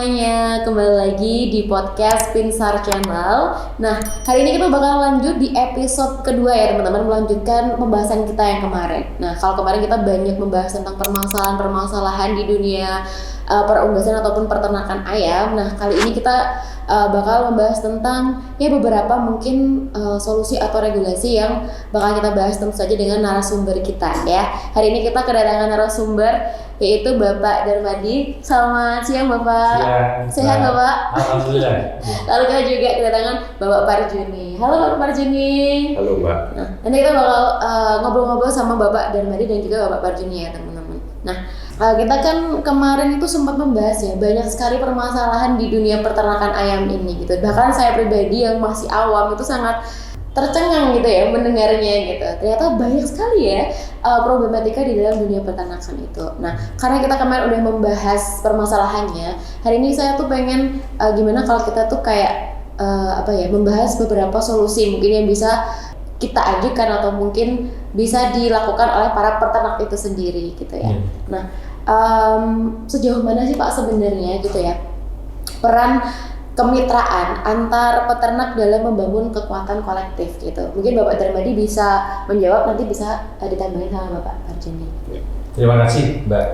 semuanya, kembali lagi di podcast Pinsar Channel. Nah, hari ini kita bakal lanjut di episode kedua ya teman-teman, melanjutkan pembahasan kita yang kemarin. Nah, kalau kemarin kita banyak membahas tentang permasalahan-permasalahan di dunia perunggasan ataupun peternakan ayam. Nah, kali ini kita bakal membahas tentang ya beberapa mungkin solusi atau regulasi yang bakal kita bahas tentu saja dengan narasumber kita ya. Hari ini kita kedatangan narasumber yaitu Bapak Darmadi. Selamat siang Bapak. Sehat Bapak? Alhamdulillah. Lalu kita juga kedatangan Bapak Parjuni. Halo Bapak Parjuni. Halo Mbak. Nah, nanti kita bakal ngobrol-ngobrol sama Bapak Darmadi dan juga Bapak Parjuni ya teman-teman. Nah, kita kan kemarin itu sempat membahas ya banyak sekali permasalahan di dunia peternakan ayam ini gitu. Bahkan saya pribadi yang masih awam itu sangat tercengang gitu ya mendengarnya gitu. Ternyata banyak sekali ya problematika di dalam dunia peternakan itu. Nah, karena kita kemarin udah membahas permasalahannya, hari ini saya tuh pengen gimana kalau kita tuh kayak membahas beberapa solusi mungkin yang bisa kita ajukan atau mungkin bisa dilakukan oleh para peternak itu sendiri gitu ya. Nah, sejauh mana sih Pak sebenarnya gitu ya peran kemitraan antar peternak dalam membangun kekuatan kolektif gitu. Mungkin Bapak Darmadi bisa menjawab, nanti bisa ditambahin sama Bapak Parjuni. Terima kasih Mbak.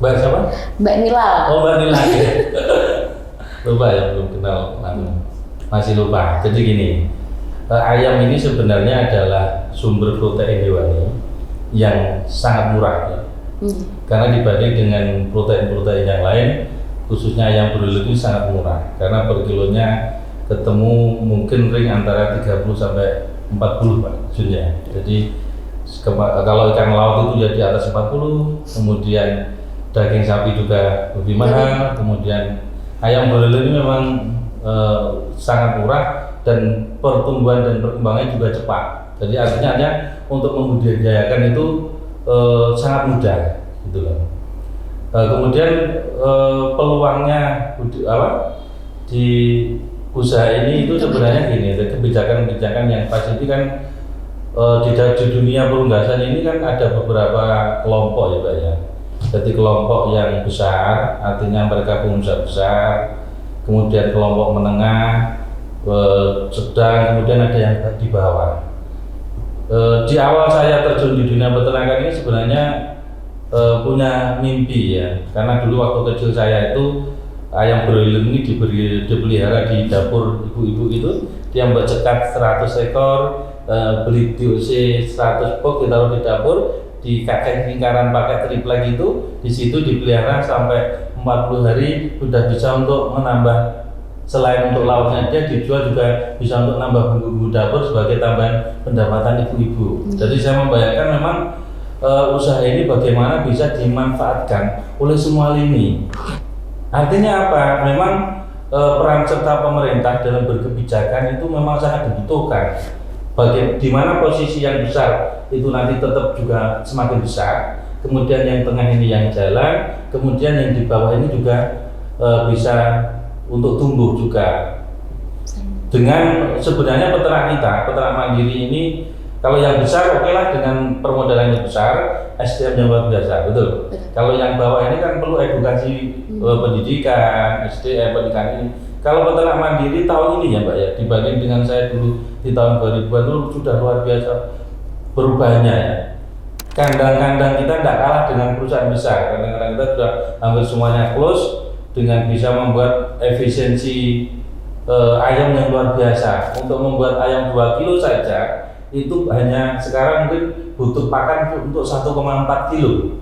Mbak siapa? Mbak Nila. Oh Mbak Nila. Lupa ya, belum kenal. Masih lupa. Jadi gini, ayam ini sebenarnya adalah sumber protein hewani yang sangat murah ya. Karena dibanding dengan protein-protein yang lain, khususnya ayam broiler itu sangat murah karena per kilonya ketemu mungkin ring antara 30 sampai 40 Pak Junnya. Jadi kalau ikan laut itu jadi atas 40, kemudian daging sapi juga lebih mahal, kemudian ayam broiler ini memang sangat murah dan pertumbuhan dan perkembangannya juga cepat. Jadi artinya untuk membudidayakan itu sangat mudah gitu loh. Kemudian peluangnya di usaha ini itu sebenarnya gini, kebijakan-kebijakan yang pasti itu kan di dunia perunggasan ini kan ada beberapa kelompok ya Pak ya. Jadi kelompok yang besar, artinya mereka pengusaha besar, kemudian kelompok menengah, sedang, kemudian ada yang di bawah. Di awal saya terjun di dunia peternakan ini sebenarnya punya mimpi ya, karena dulu waktu kecil saya itu ayam broiler ini dipelihara di dapur ibu-ibu itu, dia mbak cekat 100 ekor, beli DOC 100 box ditaruh di dapur, dikacang lingkaran pakai triplek itu, di situ dipelihara sampai 40 hari sudah bisa untuk menambah, selain untuk lauknya dia dijual juga bisa untuk nambah bumbu-bumbu dapur sebagai tambahan pendapatan ibu-ibu. Jadi saya membayangkan memang usaha ini bagaimana bisa dimanfaatkan oleh semua lini. Artinya apa? Memang peran serta pemerintah dalam berkebijakan itu memang sangat dibutuhkan. Di mana posisi yang besar itu nanti tetap juga semakin besar, kemudian yang tengah ini yang jalan, kemudian yang di bawah ini juga bisa untuk tumbuh juga. Dengan sebenarnya peternak mandiri ini, kalau yang besar oke lah dengan permodalan yang besar, SDM yang luar biasa, betul. Kalau yang bawah ini kan perlu edukasi pendidikan, SDM pendidikan ini. Kalau peternak mandiri tahun ini ya Mbak ya, dibanding dengan saya dulu di tahun 2000-an itu sudah luar biasa berubahnya ya. Kandang-kandang kita tidak kalah dengan perusahaan besar, kandang-kandang kita sudah hampir semuanya close dengan bisa membuat efisiensi ayam yang luar biasa. Untuk membuat ayam 2 kilo saja itu hanya sekarang mungkin butuh pakan untuk 1,4 kilo.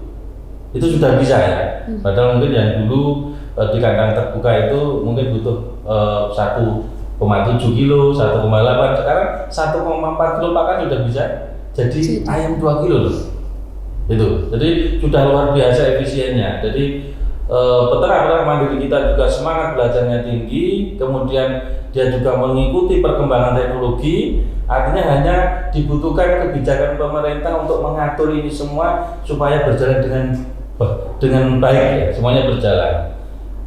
Itu sudah bisa ya. Padahal mungkin yang dulu di kandang terbuka itu mungkin butuh 1,7 kilo, 1,8. Sekarang 1,4 kilo pakan sudah bisa jadi ayam 2 kilo loh. Itu. Jadi sudah luar biasa efisiennya. Jadi peternak mandiri kita juga semangat belajarnya tinggi, kemudian dia juga mengikuti perkembangan teknologi. Artinya hanya dibutuhkan kebijakan pemerintah untuk mengatur ini semua supaya berjalan dengan baik ya, semuanya berjalan.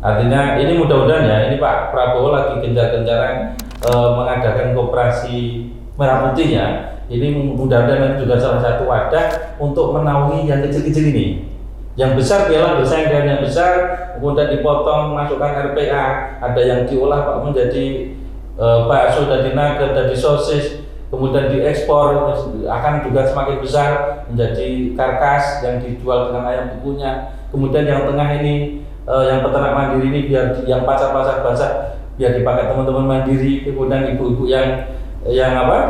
Artinya ini mudah-mudahan ya, ini Pak Prabowo lagi gencar-gencaran mengadakan koperasi merah putih ya. Ini mudah-mudahan juga salah satu wadah untuk menaungi yang kecil-kecil ini. Yang besar biarlah bersaing dengan yang besar, kemudian dipotong, masukkan RPA, ada yang diolah Pak menjadi bakso, dari nugget, dari sosis, kemudian diekspor akan juga semakin besar menjadi karkas yang dijual dengan ayam kukunya. Kemudian yang tengah ini yang peternak mandiri ini biar yang pasar-pasar basah biar dipakai teman-teman mandiri, kemudian ibu-ibu yang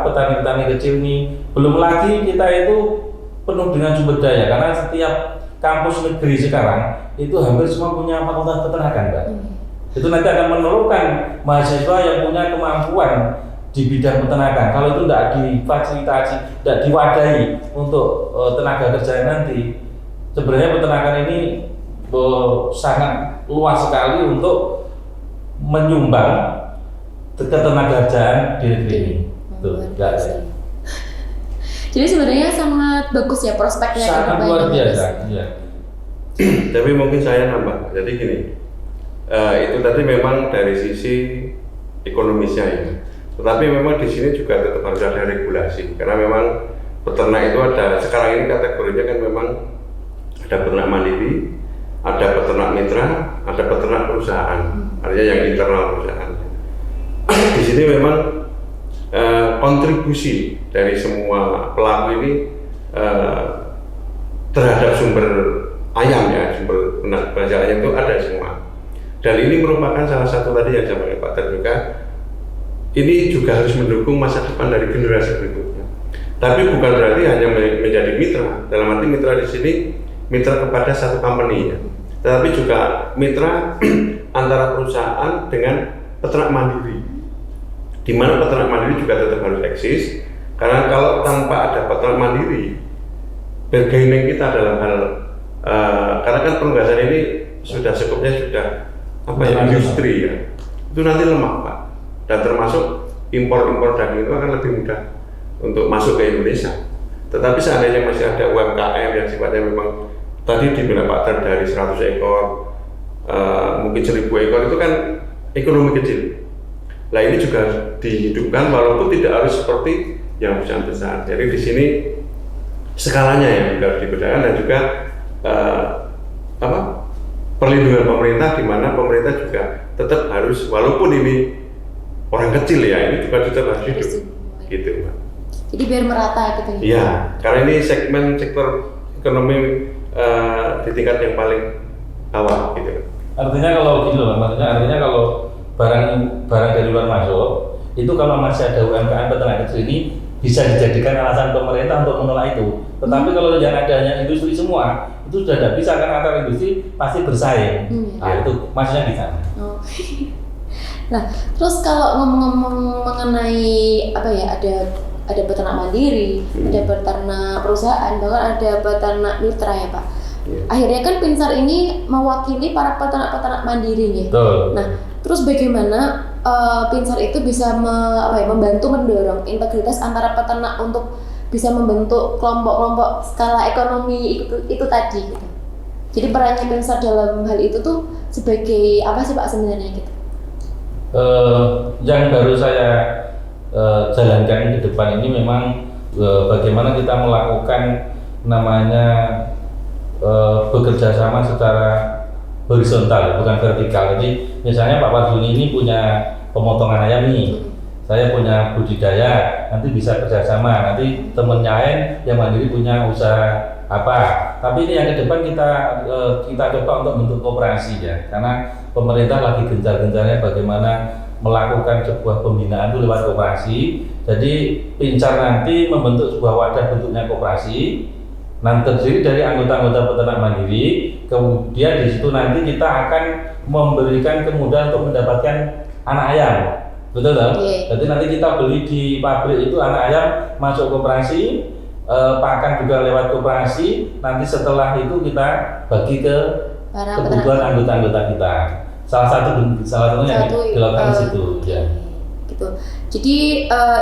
petani-petani kecil ini. Belum lagi kita itu penuh dengan sumber daya karena setiap kampus negeri sekarang itu hampir semua punya fakultas peternakan, Mbak. Itu nanti akan menurunkan mahasiswa yang punya kemampuan di bidang peternakan. Kalau itu tidak difasilitasi, tidak diwadahi untuk tenaga kerja nanti, sebenarnya peternakan ini sangat luas sekali untuk menyumbang ketenaga kerjaan di negeri ini. Jadi sebenarnya sangat bagus ya prospeknya. Sangat luar biasa. Ya. Tapi mungkin saya nambah. Jadi gini, itu tadi memang dari sisi ekonomisnya ya. Tetapi memang di sini juga tetap harus ada regulasi. Karena memang peternak itu ada, sekarang ini kategorinya kan memang ada peternak mandiri, ada peternak mitra, ada peternak perusahaan. Artinya yang internal perusahaan. Di sini memang kontribusi dari semua pelaku ini terhadap sumber ayam ya, sumber penajam ayam itu ada semua. Dan ini merupakan salah satu tadi yang disampaikan Pak Ter juga, ini juga harus mendukung masa depan dari generasi berikutnya. Tapi bukan berarti hanya menjadi mitra. Dalam arti mitra di sini mitra kepada satu company ya, tetapi juga mitra antara perusahaan dengan peternak mandiri, di mana peternak mandiri juga tetap harus eksis. Karena kalau tanpa ada peternak mandiri, bargaining kita dalam hal karena kan penugasan ini sudah sekupnya sudah industri ya, itu nanti lemah Pak. Dan termasuk impor daging itu akan lebih mudah untuk masuk ke Indonesia. Tetapi seandainya masih ada UMKM yang sifatnya memang tadi dibilang Pak Ter dari 100 ekor, mungkin 1000 ekor itu kan ekonomi kecil. Nah ini juga dihidupkan walaupun tidak harus seperti yang perusahaan besar. Jadi di sini skalanya yang juga dibedakan dan juga perlindungan pemerintah, di mana pemerintah juga tetap harus, walaupun ini orang kecil ya, ini juga tetap harus hidup gitu Mbak. Jadi biar merata gitu ya? Iya, karena ini sektor ekonomi di tingkat yang paling bawah gitu. Artinya kalau gitu loh, artinya kalau barang dari luar masuk, itu kalau masih ada UMKM peternak kecil ini bisa dijadikan alasan pemerintah untuk menolak itu. Tetapi kalau yang adanya industri semua, itu sudah tidak bisa, kan antar industri pasti bersaing. Nah itu maksudnya di sana. Oh. Nah, terus kalau ngomong-ngomong mengenai ada peternak mandiri, ada peternak perusahaan, bahkan ada peternak mitra ya Pak. Akhirnya kan Pinsar ini mewakili para peternak-peternak mandiri nih. Nah, terus bagaimana Pinsar itu bisa membantu mendorong integritas antara peternak untuk bisa membentuk kelompok-kelompok skala ekonomi itu tadi gitu. Jadi perannya Pinsar dalam hal itu tuh sebagai apa sih Pak sebenarnya gitu? Yang baru saya jalankan ke depan ini memang bagaimana kita melakukan namanya bekerja sama secara horizontal, bukan vertikal. Jadi misalnya Pak Parjuni ini punya pemotongan ayam nih, saya punya budidaya, nanti bisa kerjasama. Nanti temennya lain yang mandiri punya usaha apa. Tapi ini yang ke depan kita coba untuk bentuk koperasi ya, karena pemerintah lagi gencar-gencarnya bagaimana melakukan sebuah pembinaan itu lewat koperasi. Jadi Pinsar nanti membentuk sebuah wadah bentuknya koperasi, nanti terdiri dari anggota-anggota peternak mandiri. Kemudian di situ nanti kita akan memberikan kemudahan untuk mendapatkan anak ayam, betul kan? Jadi nanti kita beli di pabrik itu anak ayam, masuk koperasi, pakan juga lewat koperasi. Nanti setelah itu kita bagi ke kebutuhan anggota-anggota kita. Salah satunya dilakukan di situ. Ya. Gitu. Jadi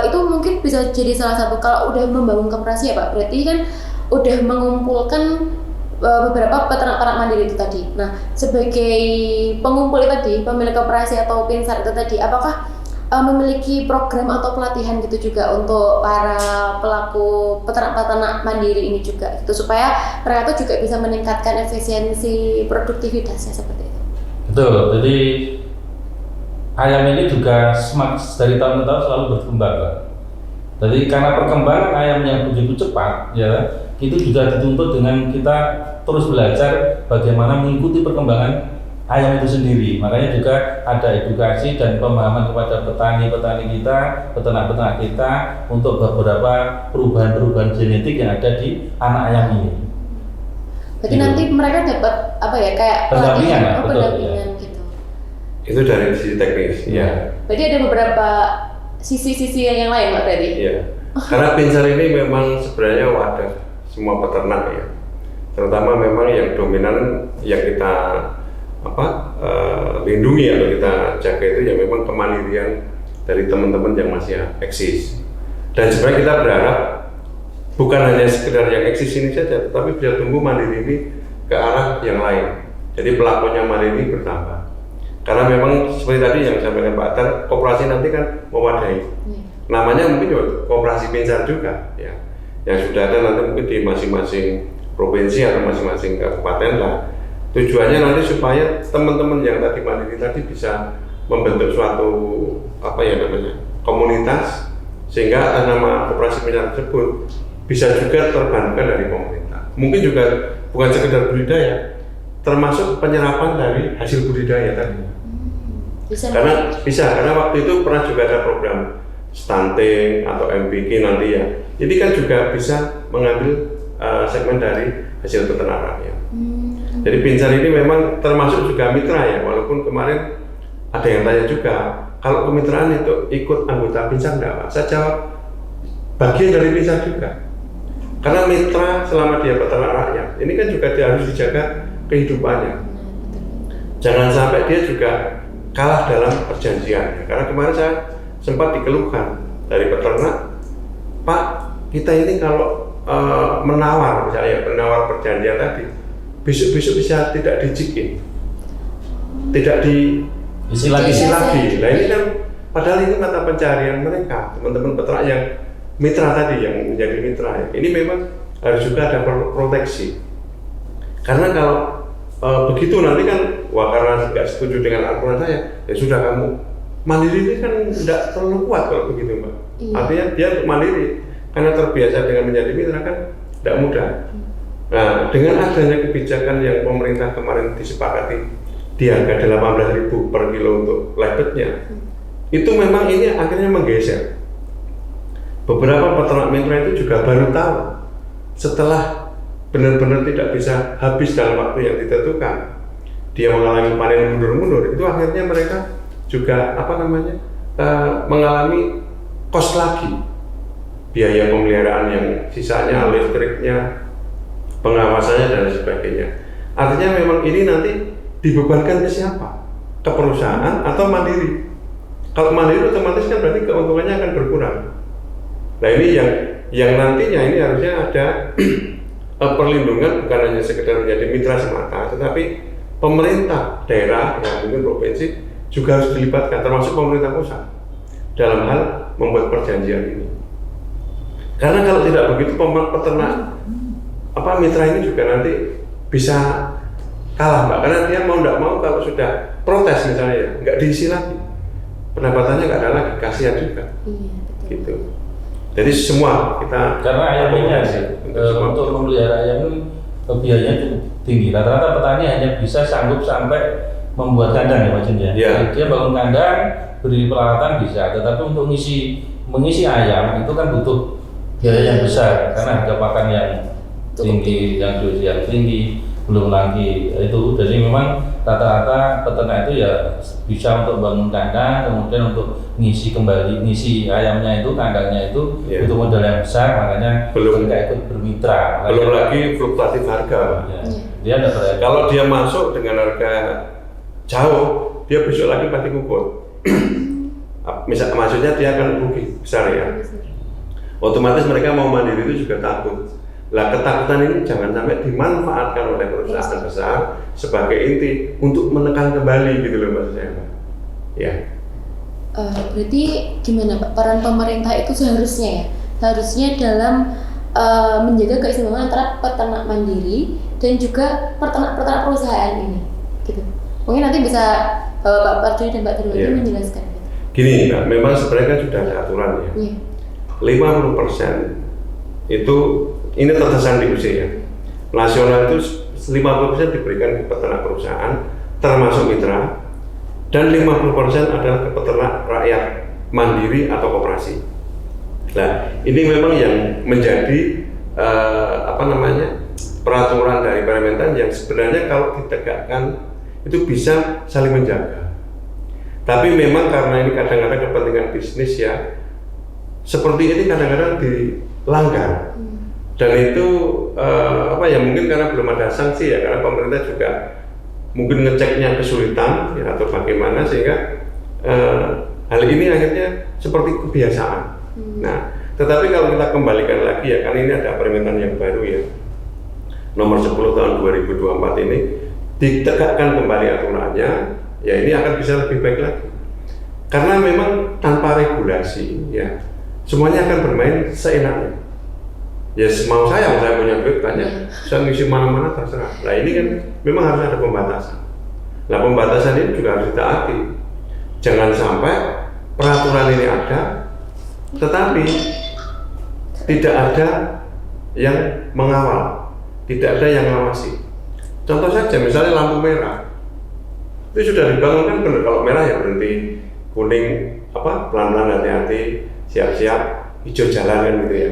itu mungkin bisa jadi salah satu kalau udah membangun koperasi ya Pak. Berarti kan udah mengumpulkan beberapa peternak mandiri itu tadi. Nah, sebagai pengumpul itu tadi, pemilik koperasi atau Pinsar itu tadi, apakah memiliki program atau pelatihan gitu juga untuk para pelaku peternak mandiri ini juga gitu, supaya mereka tuh juga bisa meningkatkan efisiensi produktivitasnya seperti itu. Betul, jadi ayam ini juga dari tahun ke tahun selalu berkembang, Pak. Jadi karena perkembangan ayam yang begitu cepat, ya, itu juga dituntut dengan kita terus belajar bagaimana mengikuti perkembangan ayam itu sendiri. Makanya juga ada edukasi dan pemahaman kepada petani-petani kita, peternak-peternak kita untuk beberapa perubahan-perubahan genetik yang ada di anak ayam ini. Berarti nanti mereka dapat apa ya, kayak pendampingan, pendampingan gitu. Itu dari sisi teknis, ya. Berarti ada beberapa sisi-sisi yang lain, Pak Freddy? Iya. Karena Pincer ini memang sebenarnya wadah semua peternak ya. Terutama memang yang dominan yang kita lindungi atau kita jaga itu ya memang kemandirian dari teman-teman yang masih eksis. Dan sebenarnya kita berharap bukan hanya sekedar yang eksis ini saja, tetapi bisa tumbuh mandiri ini ke arah yang lain. Jadi pelakunya mandiri bertambah. Karena memang seperti tadi yang disampaikan Pak Atar, koperasi nanti kan mewadai. Namanya mungkin juga koperasi Pincer juga, ya. Yang sudah ada nanti mungkin di masing-masing provinsi atau masing-masing kabupaten lah. Tujuannya nanti supaya teman-teman yang tadi mandiri tadi bisa membentuk suatu komunitas, sehingga atas nama koperasi Pincer tersebut bisa juga terbantukan dari pemerintah. Mungkin juga bukan sekedar budidaya, termasuk penyerapan dari hasil budidaya tadi. Karena waktu itu pernah juga ada program stunting atau MPK nanti ya. Jadi kan juga bisa mengambil segmen dari hasil peternak rakyat. Jadi Pincer ini memang termasuk juga mitra ya, walaupun kemarin ada yang tanya juga, kalau kemitraan itu ikut anggota Pincer enggak Pak? Saya jawab, bagian dari Pincer juga. Karena mitra selama dia peternak rakyat, ini kan juga dia harus dijaga kehidupannya. Jangan sampai dia juga kalah dalam perjanjiannya. Karena kemarin saya sempat dikeluhkan dari peternak, Pak, kita ini kalau menawar perjanjian tadi, besok-besok bisa tidak dijikin, tidak diisi lagi. Nah ini kan padahal ini mata pencarian mereka, teman-teman peternak yang mitra tadi, yang menjadi mitra. Ini memang harus juga ada proteksi. Karena kalau begitu nanti kan, karena nggak setuju dengan aturan saya, ya sudah kamu mandiri ini kan tidak terlalu kuat kalau begitu Mbak. Iya. Artinya dia untuk mandiri, karena terbiasa dengan menjadi mitra kan tidak mudah. Nah, dengan adanya kebijakan yang pemerintah kemarin disepakati di harga 18.000 per kilo untuk live-nya, itu memang ini akhirnya menggeser. Beberapa peternak mitra itu juga baru tahu setelah benar-benar tidak bisa habis dalam waktu yang ditentukan, dia mengalami panen mundur-mundur, itu akhirnya mereka juga mengalami kos lagi, biaya pemeliharaan yang sisanya, listriknya, pengawasannya dan sebagainya. Artinya memang ini nanti dibebankan ke siapa? Ke perusahaan atau mandiri? Kalau mandiri otomatis kan berarti keuntungannya akan berkurang. Nah ini yang nantinya ini harusnya ada perlindungan, bukan hanya sekedar menjadi mitra semata, tetapi pemerintah daerah yang mungkin provinsi juga harus dilibatkan, termasuk pemerintah pusat dalam hal membuat perjanjian ini. Karena kalau tidak begitu, peternak mitra ini juga nanti bisa kalah Mbak, karena dia mau tidak mau kalau sudah protes misalnya nggak diisi lagi, pendapatannya nggak ada lagi, kasihan juga. Gitu. Jadi semua kita, karena ayam ini untuk memelihara ayam ini biayanya cukup tinggi. Rata-rata petani hanya bisa sanggup sampai membuat kandang ya Pak Jun ya. Dia bangun kandang, beri peralatan bisa, tetapi untuk mengisi ayam itu kan butuh biaya yang besar karena harga pakan yang tinggi, yang tinggi, belum lagi itu. Jadi memang rata-rata peternak itu ya bisa untuk bangun kandang, kemudian untuk ngisi ayamnya itu, kandangnya itu butuh modal yang besar, makanya belum ikut bermitra. Belum lagi fluktuatif harga. Dia kalau dia masuk dengan harga jauh, dia besok lagi pasti ngumpul. Maksudnya dia akan rugi besar ya. Otomatis mereka mau mandiri itu juga takut. Lah ketakutan ini jangan sampai dimanfaatkan oleh perusahaan besar sebagai inti untuk menekan kembali gitu loh maksud saya. Ya. Berarti gimana Pak, peran pemerintah itu seharusnya dalam menjaga keseimbangan antara peternak mandiri dan juga peternak perusahaan ini, gitu. Mungkin nanti bisa Pak Parjoni dan Pak Darwadi menjelaskan. Gini Mbak, memang sebenarnya kan sudah ada aturan ya. 50% itu ini terkesan di UC ya. Nasional itu 50% diberikan ke peternak perusahaan termasuk mitra, dan 50% adalah ke peternak rakyat mandiri atau koperasi. Nah, ini memang yang menjadi peraturan dari Permentan yang sebenarnya kalau ditegakkan itu bisa saling menjaga. Tapi memang karena ini kadang-kadang kepentingan bisnis ya, seperti ini kadang-kadang dilanggar. Dan itu mungkin karena belum ada sanksi ya, karena pemerintah juga mungkin ngeceknya kesulitan ya, atau bagaimana sehingga hal ini akhirnya seperti kebiasaan. Nah, tetapi kalau kita kembalikan lagi ya, kan ini ada permintaan yang baru ya, nomor 10 tahun 2024 ini ditegakkan kembali aturannya, ya ini akan bisa lebih baik lagi. Karena memang tanpa regulasi ya, semuanya akan bermain seenaknya. Ya mau saya punya duit tanya, saya ngisi mana-mana terserah. Nah ini kan memang harus ada pembatasan. Nah pembatasan ini juga harus ditaati. Jangan sampai peraturan ini ada, tetapi tidak ada yang mengawal, tidak ada yang mengawasi. Contoh saja, misalnya lampu merah, itu sudah dibangunkan benar, kalau merah ya berhenti, kuning pelan-pelan, hati-hati, siap-siap, hijau jalan kan gitu ya.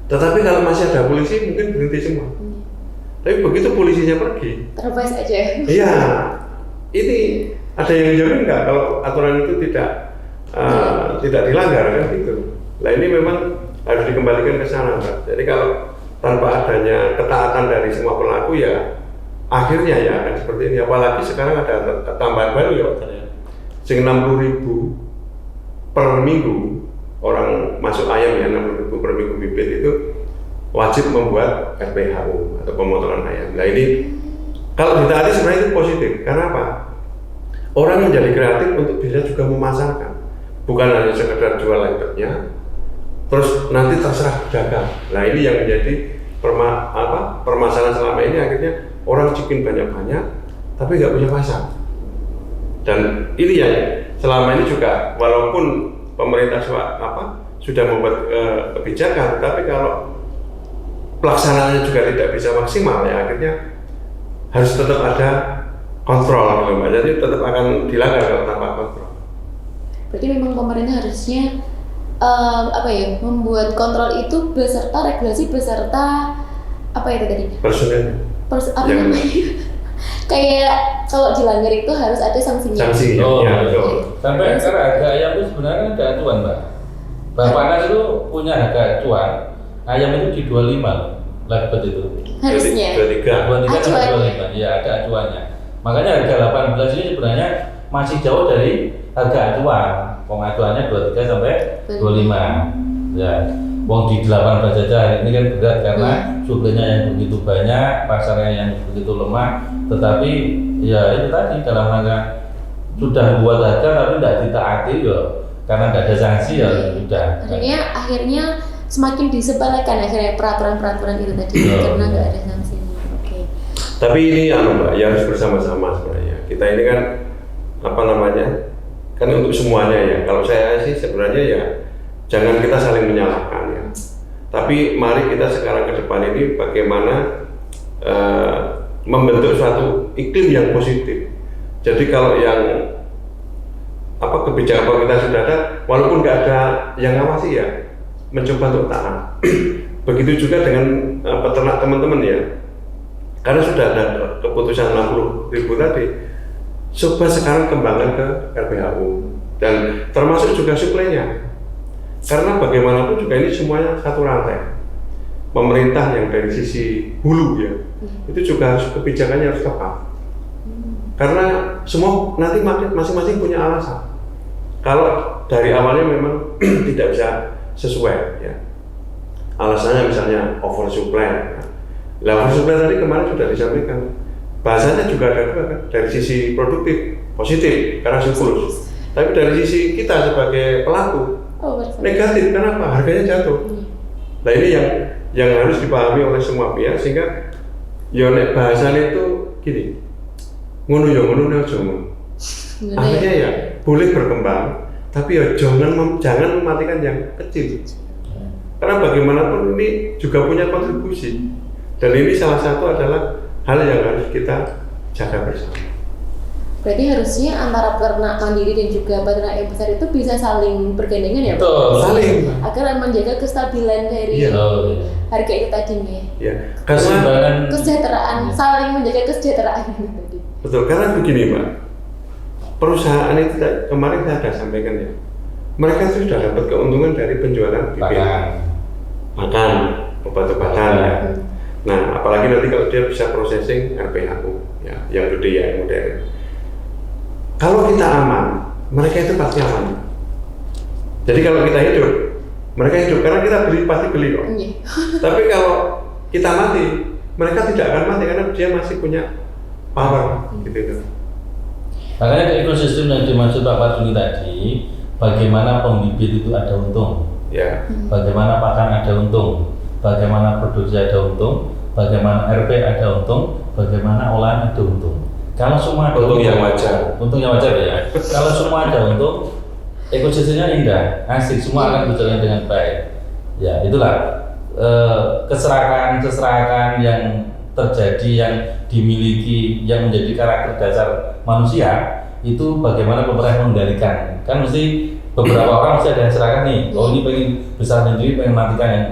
Tetapi kalau masih ada polisi mungkin berhenti semua. Tapi begitu polisinya pergi, terlepas aja. Iya, ini ada yang jamin nggak kalau aturan itu tidak dilanggar kan gitu. Nah ini memang harus dikembalikan ke sana Mbak. Jadi kalau tanpa adanya ketaatan dari semua pelaku ya akhirnya ya akan seperti ini. Apalagi sekarang ada tambahan baru ya Pak. 60.000 per minggu orang masuk ayam ya, 60.000 per minggu bibit itu wajib membuat RPHU atau pemotongan ayam. Nah ini kalau ditaati sebenarnya itu positif. Karena apa? Orang menjadi kreatif untuk bisa juga memasarkan, bukan hanya sekedar jual lempetnya terus nanti terserah pedagang. Nah ini yang menjadi permasalahan selama ini, akhirnya orang chicken banyak-banyak tapi nggak punya pasar. Dan ini yang selama ini juga walaupun pemerintah sudah membuat kebijakan, tapi kalau pelaksanaannya juga tidak bisa maksimal ya akhirnya harus tetap ada kontrol, jadi tetap akan dilanggar kalau tanpa kontrol. Berarti memang pemerintah harusnya membuat kontrol itu beserta regulasi, beserta personel. Kayak kalau dilanggar itu harus ada sanksinya. Sanksi, ya betul. Sampai sekarang harga ayam itu sebenarnya ada acuan Mbak. Bapanas itu punya harga acuan, ayam itu di 25 lebet itu. Harusnya. 23 kan 25, ya ada acuannya. Makanya harga 18 ini sebenarnya masih jauh dari harga acuan. Acuannya 23 sampai 25. Ya, wong di 18 saja ini kan berat karena suplainya yang begitu banyak, pasarnya yang begitu lemah. Tetapi ya itu tadi dalam rangka sudah buat harga tapi tidak ditaati ya, karena tidak ada sanksi ya sudah. Akhirnya semakin disepelekan akhirnya peraturan-peraturan itu tadi karena nggak ada sanksinya. Oke. Tapi ini Mbak, ya harus bersama-sama sebenarnya. Kita ini kan kan untuk semuanya ya. Kalau saya sih sebenarnya ya jangan kita saling menyalahkan ya. Tapi mari kita sekarang ke depan ini bagaimana membentuk suatu iklim yang positif. Jadi kalau yang kebijakan pemerintah sudah ada, walaupun nggak ada yang ngawasi ya, mencoba untuk taat. Begitu juga dengan peternak teman-teman ya, karena sudah ada keputusan 60.000 tadi. Coba sekarang kembangkan ke RPHU dan termasuk juga suplainya. Karena bagaimanapun juga ini semuanya satu rantai. Pemerintah yang dari sisi hulu ya, itu juga harus kebijakannya harus tepat. Karena semua nanti masing-masing punya alasan. Kalau dari awalnya memang tidak bisa sesuai ya. Alasannya misalnya oversupply. Oversupply tadi kemarin sudah disampaikan. Bahasanya juga ada dua kan, dari sisi produktif positif karena surplus. Tapi dari sisi kita sebagai pelaku negatif, kenapa? Harganya jatuh. Nah ini yang harus dipahami oleh semua pihak, sehingga nek bahasanya itu gini, ngono ya ngono aja ngono. Artinya ya boleh berkembang, tapi ya jangan mematikan yang kecil. Karena bagaimanapun ini juga punya kontribusi, dan ini salah satu adalah hal yang harus kita jaga bersama. Berarti harusnya antara peternak mandiri dan juga peternak yang besar itu bisa saling bergandengan ya, Pak? Betul. Saling. Agar menjaga kestabilan dari harga itu tadinya. Ya, keseimbangan, kesejahteraan, saling menjaga kesejahteraan itu tadi. Betul, karena begini Pak, perusahaan itu kemarin saya sudah sampaikan ya, mereka sudah dapat keuntungan dari penjualan bibit, pakan, obat-obatan ya. Nah, apalagi nanti kalau dia bisa processing RPHU ya, yang gede ya, yang modern. Kalau kita aman, mereka itu pasti aman. Jadi kalau kita hidup, mereka hidup, karena kita pasti beli kok. Tapi kalau kita mati, mereka tidak akan mati karena dia masih punya power gitu. Makanya ekosistem yang dimaksud Pak Parduni tadi, bagaimana pembibit itu ada untung, ya. Bagaimana pakan ada untung, bagaimana produksi ada untung, bagaimana RP ada untung, bagaimana olahan ada untung. Kalau semua ada untung yang wajar, ya. Kalau semua ada untung, ekosistemnya indah, asik, semua akan berjalan dengan baik. Ya itulah keserakahan yang terjadi, yang dimiliki, yang menjadi karakter dasar manusia itu bagaimana pemerintah mengendalikan. Kan mesti beberapa orang mesti ada yang serakah nih, oh ini pengen besar sendiri, pengen matikan yang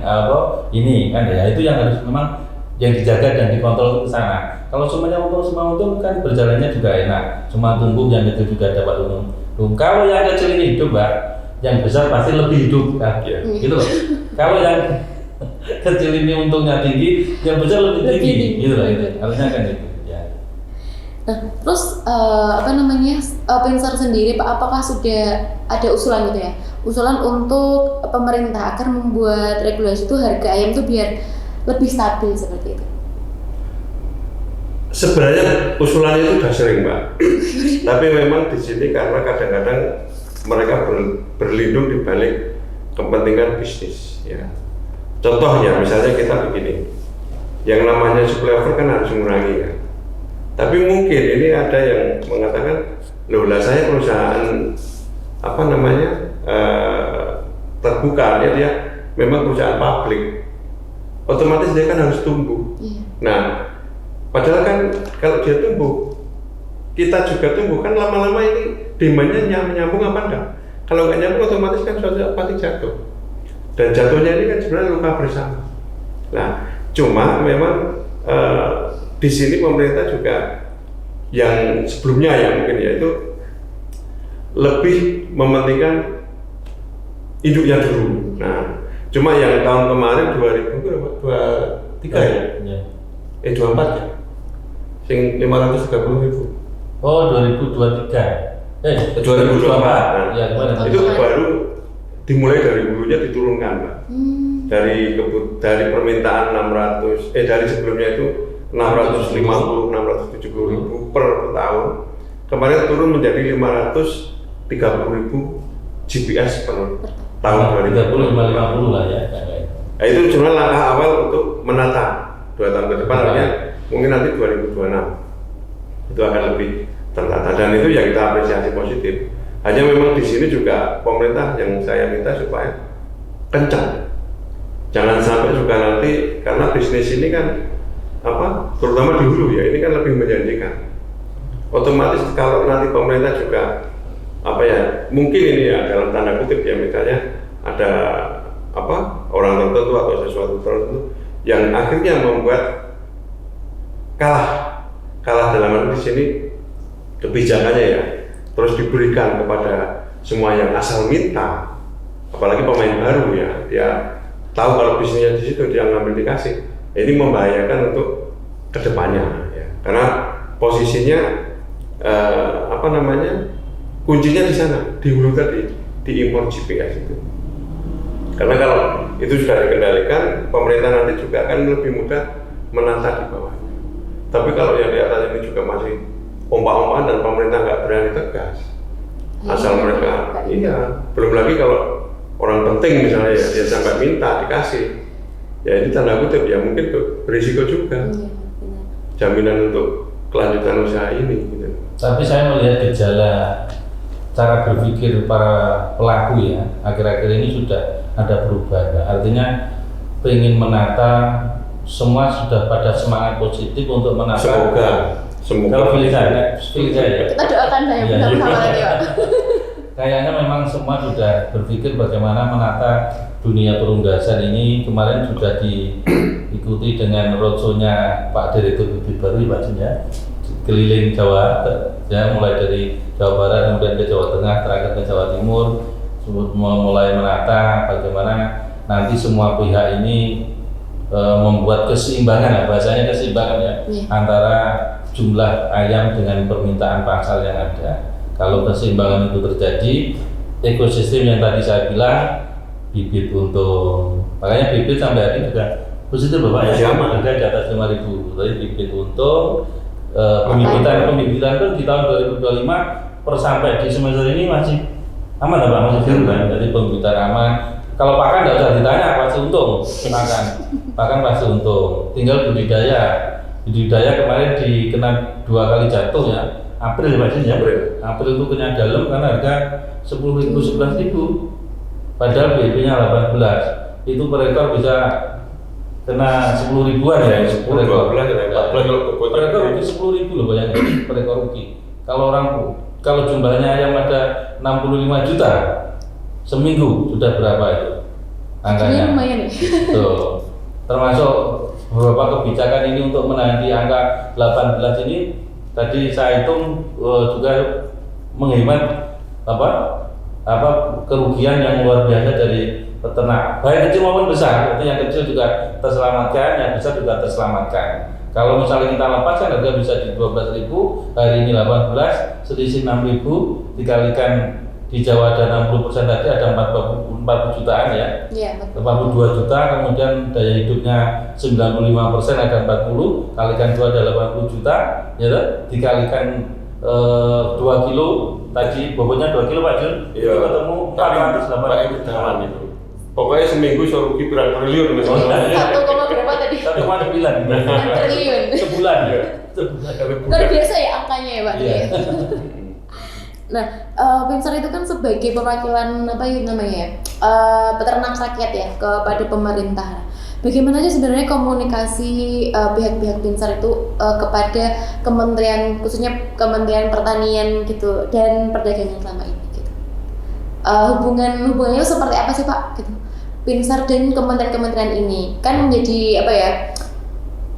ini kan ya, itu yang harus memang yang dijaga dan dikontrol ke sana. Kalau semuanya semua untung kan berjalannya juga enak, semua tumbuh, yang kecil juga dapat untung. Kalau yang kecil ini hidup Mbak, yang besar pasti lebih hidup kan, gitu loh. Kalau yang kecil ini untungnya tinggi, yang besar lebih tinggi, gitu loh. Harusnya kan gitu. Ya. Nah, terus Pinsar sendiri Pak, apakah sudah ada usulan gitu ya? Usulan untuk pemerintah agar membuat regulasi itu harga ayam itu biar lebih stabil seperti itu? Sebenarnya usulan itu sudah sering Mbak. Tapi memang di sini karena kadang-kadang mereka berlindung di balik kepentingan bisnis ya. Contohnya misalnya kita begini, yang namanya supplier kan harus mengurangi kan. Tapi mungkin ini ada yang mengatakan, loh lah saya perusahaan terbuka, dia memang perusahaan publik, otomatis dia kan harus tumbuh. Nah, padahal kan kalau dia tumbuh, kita juga tumbuh, kan lama-lama ini demandnya nyambung apa enggak? Kalau nggak nyambung otomatis kan suatu pasti jatuh. Dan jatuhnya ini kan sebenarnya luka bersama. Nah, cuma memang di sini pemerintah juga yang sebelumnya ya mungkin ya itu lebih mementingkan induknya dulu. Nah, cuma yang tahun kemarin 2023 ya? 24 ya? Sing 530.000. Oh 2023. 2024. Nah, ya, itu baru dimulai dari hulunya diturunkan, Mbak. Dari permintaan 600 dari sebelumnya itu 650-670.000 per tahun. Kemarin turun menjadi 530.000 GPS per tahun. 30-50 lah ya. Nah, itu cuma langkah awal untuk menata 2 tahun ke depan, artinya mungkin nanti 2026 itu akan lebih tertata, dan itu yang kita apresiasi positif. Hanya memang di sini juga pemerintah yang saya minta supaya kencang, jangan sampai juga nanti, karena bisnis ini kan terutama di hulu ya, ini kan lebih menjanjikan. Otomatis kalau nanti pemerintah juga mungkin ini ya dalam tanda kutip ya, misalnya ada orang tertentu atau sesuatu tertentu yang akhirnya membuat kalah dalam hal di sini kebijakannya ya, terus diberikan kepada semua yang asal minta, apalagi pemain baru ya, dia tahu kalau bisnisnya di situ dia ngambil dikasih, ini membahayakan untuk kedepannya ya, karena posisinya kuncinya di sana, di hulu tadi, di impor GPS itu. Karena kalau itu sudah dikendalikan, pemerintah nanti juga akan lebih mudah menata di bawahnya. Tapi kalau yang di atas ini juga masih pompa-pompaan dan pemerintah nggak berani tegas, asal mereka belum lagi kalau orang penting misalnya ya sampai minta dikasih, ya ini tanda kutip ya mungkin berisiko juga. Jaminan untuk kelanjutan usaha ini gitu. Tapi saya melihat gejala cara berpikir para pelaku ya akhir-akhir ini sudah ada perubahan. Artinya ingin menata, semua sudah pada semangat positif untuk menata. Semoga. Kalau pilih saya ya. Kita doakan saya bersama-sama lagi Pak. Kayaknya memang semua sudah berpikir bagaimana menata dunia perunggasan ini. Kemarin sudah diikuti dengan roadshow-nya Pak Direktur Bibit Baru Pak Jun ya, keliling Jawa ya, mulai dari Jawa Barat kemudian ke Jawa Tengah, terakhir ke Jawa Timur, mulai menata bagaimana nanti semua pihak ini membuat keseimbangan, bahasanya keseimbangan ya, antara jumlah ayam dengan permintaan pasar yang ada. Kalau keseimbangan itu terjadi, ekosistem yang tadi saya bilang, bibit untung, makanya bibit sampai hari ini juga positif Bapak ya, harga di atas 5.000, tapi bibit untung. Pembibitan pun di tahun 2025 sampai di semester ini masih aman Pak, masih biru kan, jadi pembibitan aman. Kalau pakan tidak usah ditanya, pasti untung pakan pasti untung. Tinggal budidaya kemarin dikena 2 kali jatuh ya, April ya, April itu kena dalam karena harga 10.000 11.000, padahal BP-nya 18, itu per ekor bisa kena 10 ribuan ya, 10 ekor. Per ekor rugi 10.000 loh bayangin, per ekor rugi. Kalau jumlahnya ayam ada 65 juta seminggu sudah berapa itu angkanya? Lumayan nih. Tuh, termasuk beberapa kebijakan ini untuk menahan di angka 18 ini. Tadi saya hitung juga menghemat kerugian yang luar biasa dari peternak, baik kecil maupun besar. Itu yang kecil juga terselamatkan, yang besar juga terselamatkan. Kalau misalnya kita lepaskan harga bisa di 12.000, hari ini 18, selisih 6.000, dikalikan di Jawa ada 60% tadi ada 40 jutaan ya. Iya, 82 juta, kemudian daya hidupnya 95% ada 40, kalikan 2 ada 80 juta, ya dikalikan 2 kilo tadi bobotnya 2 kilo Pak Jun, itu ketemu 408 jutaan itu. Pokoknya seminggu saya rugi berapa triliun misalnya. 1, berapa tadi? 1,9 triliun. Sebulan ya. Luar biasa ya angkanya ya Pak. Nah, Pinsar itu kan sebagai perwakilan peternak rakyat ya kepada pemerintah. Bagaimana sih sebenarnya komunikasi pihak-pihak Pinsar itu kepada kementerian, khususnya Kementerian Pertanian gitu dan Perdagangan selama ini gitu. Hubungannya seperti apa sih Pak gitu? Pinsar dan kementerian-kementerian ini kan menjadi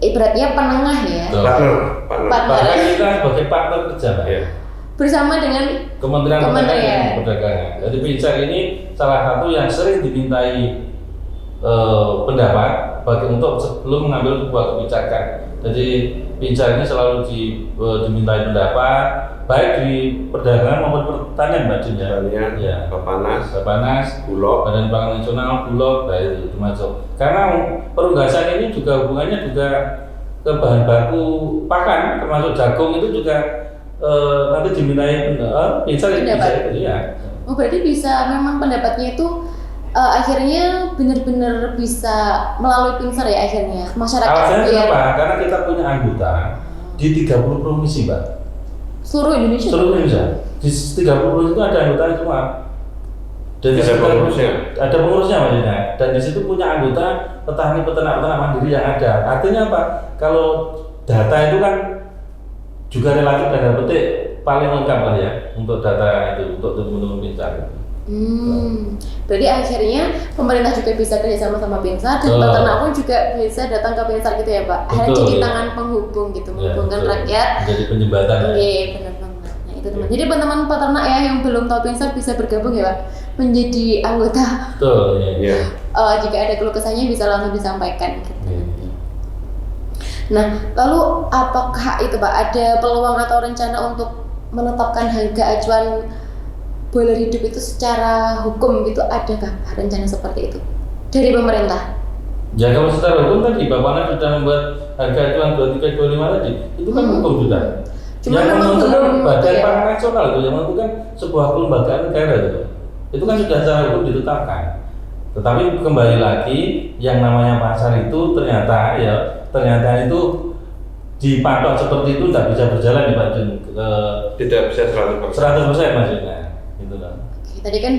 ibaratnya penengah ya. Partner. Kita sebagai partner kerja Pak ya. Bersama dengan Kementerian Perdagangan. Jadi Pinsar ini salah satu yang sering dimintai pendapat untuk sebelum mengambil sebuah kebijakan. Jadi Pinsar ini selalu dimintai pendapat baik di perdagangan maupun pertanian Mbak Jun ya. Bapanas, Bulog, Badan Pangan Nasional, Bulog, itu termasuk. Karena perunggasan ini juga hubungannya juga ke bahan baku pakan, termasuk jagung itu juga nanti dimintai Pinsar ya. Oh berarti bisa memang pendapatnya itu akhirnya benar-benar bisa melalui Pinsar ya akhirnya masyarakat. Alasannya kenapa? Karena kita punya anggota di 30 provinsi Mbak. Seluruh Indonesia. Di 30 provinsi itu ada anggota semua. Dan ada pengurusnya maksudnya. Dan di situ punya anggota petani peternak mandiri yang ada. Artinya apa? Kalau data itu kan juga relatif tanda petik paling lengkap lah ya untuk data itu untuk teman-teman Pinsar. Berarti akhirnya pemerintah juga bisa kerjasama sama Pinsar dan peternak pun juga bisa datang ke Pinsar gitu ya Pak. Akhirnya jadi tangan penghubung gitu, menghubungkan rakyat. Jadi penjembatan. Iya benar banget. Nah itu teman. Jadi teman-teman peternak ya yang belum tahu Pinsar bisa bergabung ya Pak, menjadi anggota. Betul. Iya. Jika ada keluh kesahnya bisa langsung disampaikan. Gitu. Nah, lalu apakah itu Pak ada peluang atau rencana untuk menetapkan harga acuan boiler hidup itu secara hukum gitu, adakah rencana seperti itu dari pemerintah? Ya kalau secara hukum tadi Bapaknya sudah membuat harga acuan 2325 tadi, itu kan hukum sudah. Cuma yang memang menentukan belum Badan ya. Pangan Nasional itu yang menentukan sebuah kelembagaan negara itu kan sudah secara hukum ditetapkan. Tetapi kembali lagi yang namanya pasar itu ternyata itu dipatok seperti itu tidak bisa berjalan ya Pak Jun. Tidak bisa 100%. Maksudnya gitu kan. Oke, tadi kan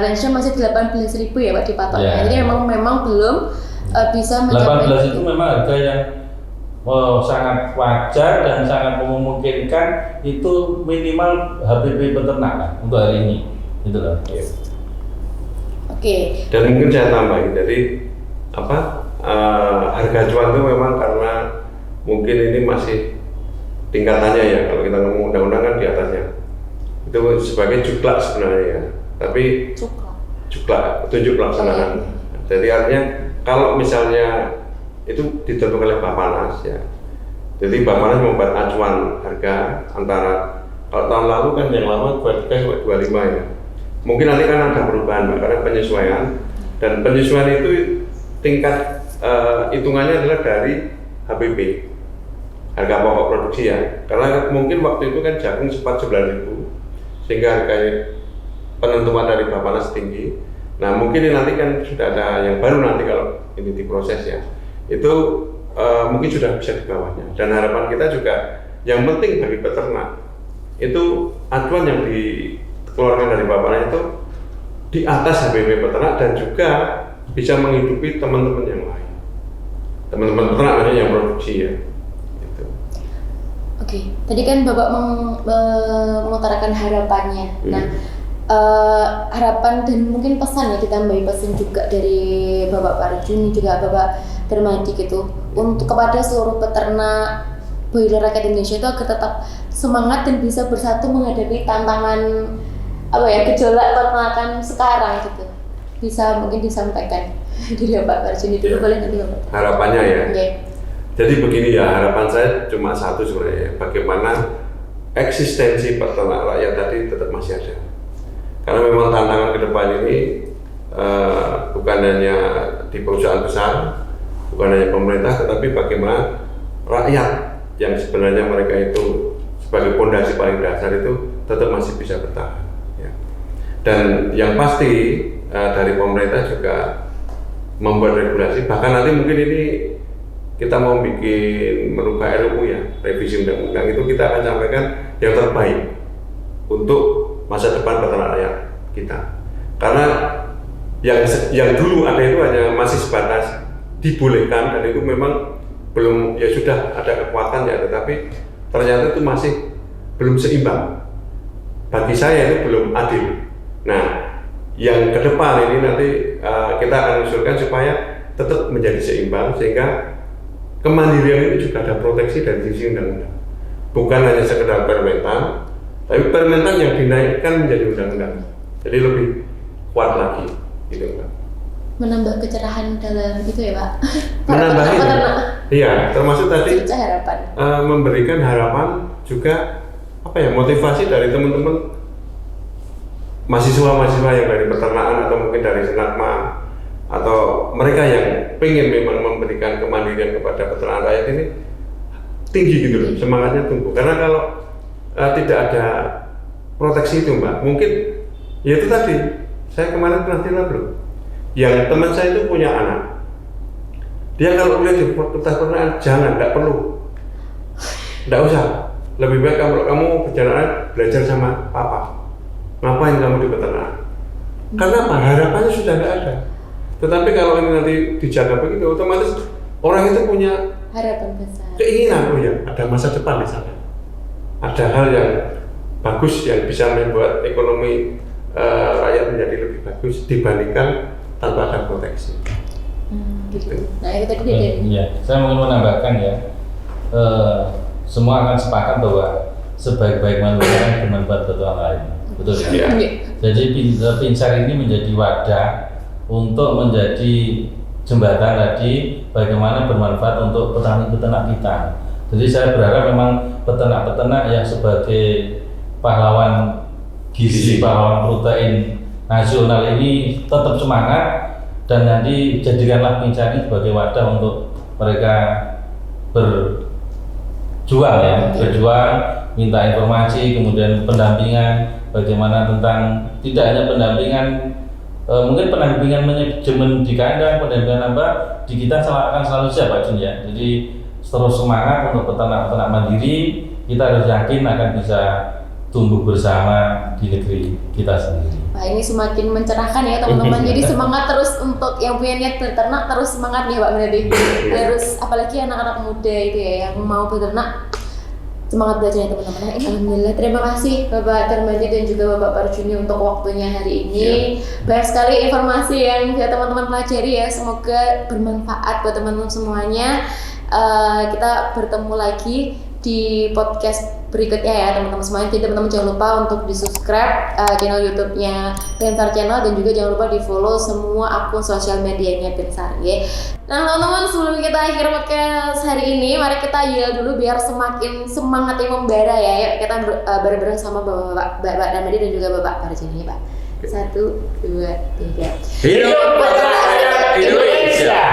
range-nya masih 18.000 ya Pak dipatoknya. Ya. Jadi memang belum bisa 18 itu memang harga yang sangat wajar dan sangat memungkinkan, itu minimal HPP peternak lah untuk hari ini gitu loh. Oke. Dan mungkin saya tambahin, jadi harga acuan itu memang karena mungkin ini masih tingkatannya ya, kalau kita ngomong undang-undang kan di atasnya itu sebagai juklak sebenarnya ya, tapi juklak petunjuk pelaksanaan. Jadi artinya kalau misalnya itu ditentukan oleh Bappenas ya, jadi Bappenas membuat acuan harga antara, kalau tahun lalu kan yang lama 23 sampai 25 ya, mungkin nanti kan ada perubahan Mbak, karena penyesuaian, dan penyesuaian itu tingkat hitungannya adalah dari HPP, harga pokok produksi ya, karena mungkin waktu itu kan jagung sempat 9.000 sehingga harga penentuan dari Bappenas tinggi. Nah mungkin ini nanti kan sudah ada yang baru nanti kalau ini diproses ya, itu mungkin sudah bisa di bawahnya, dan harapan kita juga yang penting bagi peternak itu acuan yang dikeluarkan dari Bappenas itu di atas HPP peternak dan juga bisa menghidupi teman-teman yang lain, teman-teman peternak maksudnya yang produksi ya. Oke, tadi kan Bapak mengutarakan harapannya. Nah, harapan dan mungkin pesan ya, ditambahi pesan juga dari Bapak Parjuni juga Bapak Darmadi gitu, untuk kepada seluruh peternak broiler rakyat Indonesia itu agar tetap semangat dan bisa bersatu menghadapi tantangan gejolak peternakan sekarang gitu. Bisa mungkin disampaikan dari Bapak Parjuni dulu, boleh nanti Bapak. Harapannya ya. Okay. Jadi begini ya, harapan saya cuma satu sebenarnya, bagaimana eksistensi peternak rakyat tadi tetap masih ada. Karena memang tantangan ke depan ini bukan hanya di perusahaan besar, bukan hanya pemerintah, tetapi bagaimana rakyat yang sebenarnya mereka itu sebagai fondasi paling dasar itu tetap masih bisa bertahan. Ya. Dan yang pasti dari pemerintah juga membuat regulasi, bahkan nanti mungkin ini kita mau bikin merubah RUU ya, revisi undang-undang, itu kita akan sampaikan yang terbaik untuk masa depan peternak rakyat kita. Karena yang dulu ada itu hanya masih sebatas dibolehkan, dan itu memang belum, ya sudah ada kekuatan ya, tetapi ternyata itu masih belum seimbang. Bagi saya itu belum adil. Nah, yang ke depan ini nanti kita akan usulkan supaya tetap menjadi seimbang, sehingga kemandirian itu juga ada proteksi dari sisi undang-undang. Bukan hanya sekedar permentan, tapi permentan yang dinaikkan menjadi undang-undang. Jadi lebih kuat lagi, gitu Pak. Menambah kecerahan dalam itu ya Pak. Menambah itu. Iya, termasuk tadi harapan. Memberikan harapan juga motivasi dari teman-teman mahasiswa-mahasiswa yang dari peternakan atau mungkin dari Senatma, atau mereka yang pengen memang memberikan kemandirian kepada peternak rakyat ini tinggi gitu loh, semangatnya tumbuh. Karena kalau tidak ada proteksi itu Mbak, mungkin ya itu tadi, saya kemarin pernah bilang loh, yang teman saya itu punya anak, dia kalau kuliah di fakultas peternakan jangan, tidak usah, lebih baik kalau kamu perjalanan belajar sama papa, ngapain kamu di peternakan? Karena apa? Harapannya sudah tidak ada. Tetapi kalau ini nanti dijaga begitu, otomatis orang itu punya harapan besar, keinginan, oh ya ada masa depan di sana, ada hal yang bagus yang bisa membuat ekonomi rakyat menjadi lebih bagus dibandingkan tanpa ada proteksi. Gitu. Nah itu tadi dari. Iya, saya mungkin menambahkan ya, semua akan sepakat bahwa sebaik-baik manusia kan bermanfaat buat orang lain, betul ya? Ya. Jadi Pinsar ini menjadi wadah untuk menjadi jembatan tadi bagaimana bermanfaat untuk petani-peternak kita. Jadi saya berharap memang peternak-peternak yang sebagai pahlawan gizi, pahlawan protein nasional ini tetap semangat, dan nanti jadikanlah Pinsar ini sebagai wadah untuk mereka berjuang ya, berjuang minta informasi, kemudian pendampingan, bagaimana tentang tidak hanya pendampingan, mungkin pendampingan manajemen di kandang, pendampingan apa di kita akan selalu siap Pak Jun ya. Jadi terus semangat untuk peternak-peternak mandiri, kita harus yakin akan bisa tumbuh bersama di negeri kita sendiri. Wah, ini semakin mencerahkan ya teman-teman. Jadi semangat terus untuk yang punya niat beternak, terus semangat nih Pak berarti. Harus apalagi anak-anak muda itu ya yang mau beternak, semangat belajarnya teman-teman. Nah, alhamdulillah, terima kasih Bapak Darmadi dan juga Bapak Parjuni untuk waktunya hari ini. Banyak sekali informasi yang bisa teman-teman pelajari ya. Semoga bermanfaat buat teman-teman semuanya. Kita bertemu lagi di podcast berikutnya ya teman-teman semuanya. Jadi teman-teman jangan lupa untuk di subscribe channel YouTube-nya Pensar Channel dan juga jangan lupa di follow semua akun sosial medianya Pensar ya. Nah teman-teman, sebelum kita akhir podcast hari ini, mari kita yel dulu biar semakin semangat yang membara ya. Yuk kita bareng-bareng sama Bapak Damadi dan juga Bapak Parjuni Pak. 1, 2, 3. Hidup Peternak Indonesia.